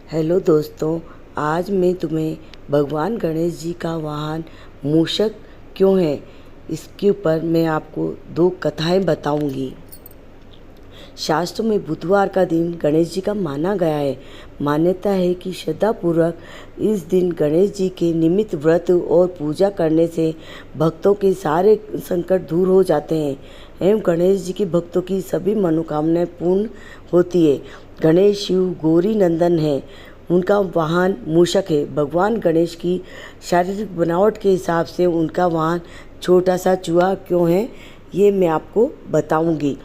Hello दोस्तों, आज मैं तुम्हें भगवान गणेश जी का वाहन मूषक क्यों है इसके ऊपर मैं आपको दो कथाएं बताऊंगी। शास्त्रों में बुधवार का दिन गणेश जी का माना गया है। मान्यता है कि श्रद्धापूर्वक इस दिन गणेश जी के निमित्त व्रत और पूजा करने से भक्तों के सारे संकट दूर हो जाते हैं एवं गणेश जी के भक्तों की सभी मनोकामनाएं पूर्ण होती है। गणेश शिव गौरी नंदन है, उनका वाहन मूषक है। भगवान गणेश की शारीरिक बनावट के हिसाब से उनका वाहन छोटा सा चूहा क्यों है ये मैं आपको बताऊंगी।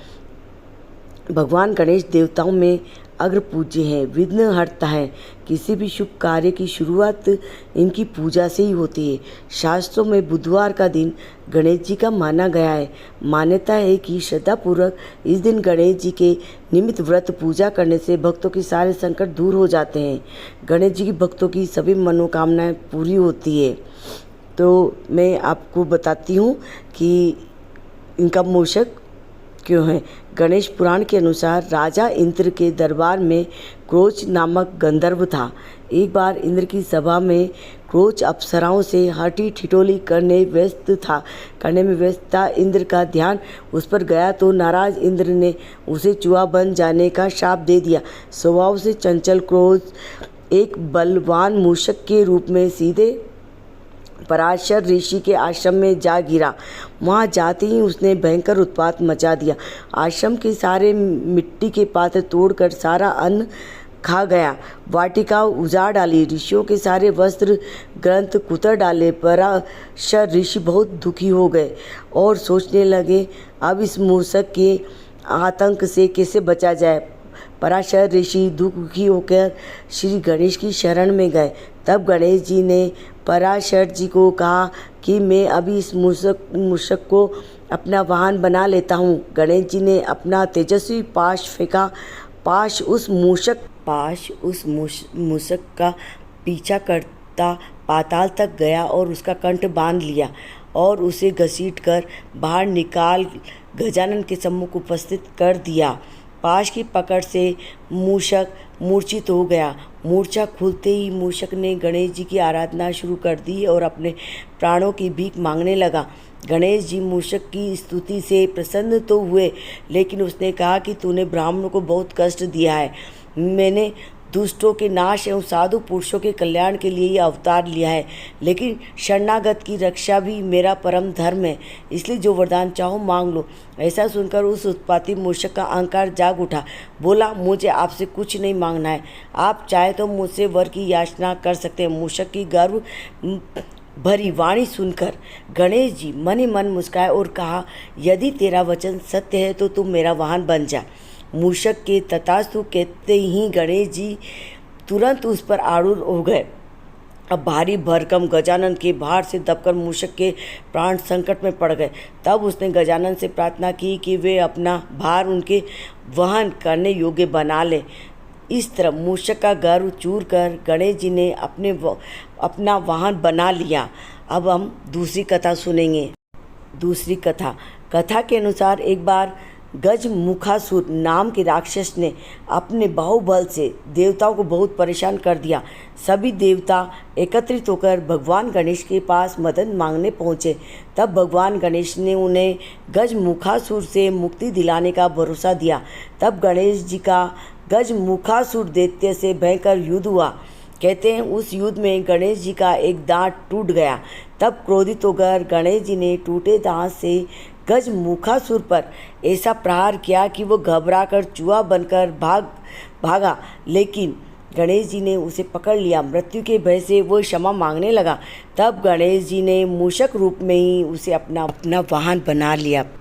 भगवान गणेश देवताओं में अग्र पूज्य हैं, विघ्नहर्ता हैं। किसी भी शुभ कार्य की शुरुआत इनकी पूजा से ही होती है। शास्त्रों में बुधवार का दिन गणेश जी का माना गया है। मान्यता है कि श्रद्धापूर्वक इस दिन गणेश जी के निमित्त व्रत पूजा करने से भक्तों के सारे संकट दूर हो जाते हैं। गणेश जी की भक्तों की सभी मनोकामनाएं पूरी होती है। तो मैं आपको बताती हूँ कि इनका मूषक क्यों है। गणेश पुराण के अनुसार राजा इंद्र के दरबार में क्रोच नामक गंधर्व था। एक बार इंद्र की सभा में क्रोच अप्सराओं से हठी ठिठोली करने में व्यस्त था। इंद्र का ध्यान उस पर गया तो नाराज इंद्र ने उसे चूहा बन जाने का श्राप दे दिया। स्वभाव से चंचल क्रोच एक बलवान मूषक के रूप में सीधे पराशर ऋषि के आश्रम में जा गिरा। वहां जाते ही उसने भयंकर उत्पात मचा दिया। आश्रम के सारे मिट्टी के पात्र तोड़कर सारा अन्न खा गया। वाटिका उजाड़ डाली, ऋषियों के सारे वस्त्र ग्रंथ कुतर डाले। पराशर ऋषि बहुत दुखी हो गए और सोचने लगे अब इस मूषक के आतंक से कैसे बचा जाए। पराशर ऋषि दुखी होकर श्री गणेश की शरण में गए। तब गणेश जी ने पराशर जी को कहा कि मैं अभी इस मूषक को अपना वाहन बना लेता हूँ। गणेश जी ने अपना तेजस्वी पाश फेंका। पाश उस मूषक का पीछा करता पाताल तक गया और उसका कंठ बांध लिया और उसे घसीटकर बाहर निकाल गजानन के सम्मुख उपस्थित कर दिया। पाश की पकड़ से मूषक मूर्छित हो गया। मूर्छा खुलते ही मूषक ने गणेश जी की आराधना शुरू कर दी और अपने प्राणों की भीख मांगने लगा। गणेश जी मूषक की स्तुति से प्रसन्न तो हुए, लेकिन उसने कहा कि तूने ब्राह्मणों को बहुत कष्ट दिया है। मैंने दुष्टों के नाश एवं साधु पुरुषों के कल्याण के लिए यह अवतार लिया है, लेकिन शरणागत की रक्षा भी मेरा परम धर्म है। इसलिए जो वरदान चाहो मांग लो। ऐसा सुनकर उस उत्पाती मूषक का अहंकार जाग उठा। बोला, मुझे आपसे कुछ नहीं मांगना है। आप चाहे तो मुझसे वर की याचना कर सकते हैं। मूषक की गर्व भरी वाणी सुनकर गणेश जी मन ही मन मुस्काए और कहा, यदि तेरा वचन सत्य है तो तुम मेरा वाहन बन जा। मूषक के तथास्तु कहते ही गणेश जी तुरंत उस पर आरूढ़ हो गए। अब भारी भरकम गजानन के भार से दबकर मूषक के प्राण संकट में पड़ गए। तब उसने गजानन से प्रार्थना की कि वे अपना भार उनके वहन करने योग्य बना ले। इस तरह मूषक का गर्व चूर कर गणेश जी ने अपना वाहन बना लिया। अब हम दूसरी कथा सुनेंगे। दूसरी कथा के अनुसार एक बार गजमुखासुर नाम के राक्षस ने अपने बाहुबल से देवताओं को बहुत परेशान कर दिया। सभी देवता एकत्रित होकर भगवान गणेश के पास मदद मांगने पहुँचे। तब भगवान गणेश ने उन्हें गजमुखासुर से मुक्ति दिलाने का भरोसा दिया। तब गणेश जी का गजमुखासुर दैत्य से भयंकर युद्ध हुआ। कहते हैं उस युद्ध में गणेश जी का एक दांत टूट गया। तब क्रोधित होकर गणेश जी ने टूटे दांत से गजमुखासुर पर ऐसा प्रहार किया कि वो घबराकर चूहा बनकर भागा, लेकिन गणेश जी ने उसे पकड़ लिया। मृत्यु के भय से वो क्षमा मांगने लगा। तब गणेश जी ने मूषक रूप में ही उसे अपना वाहन बना लिया।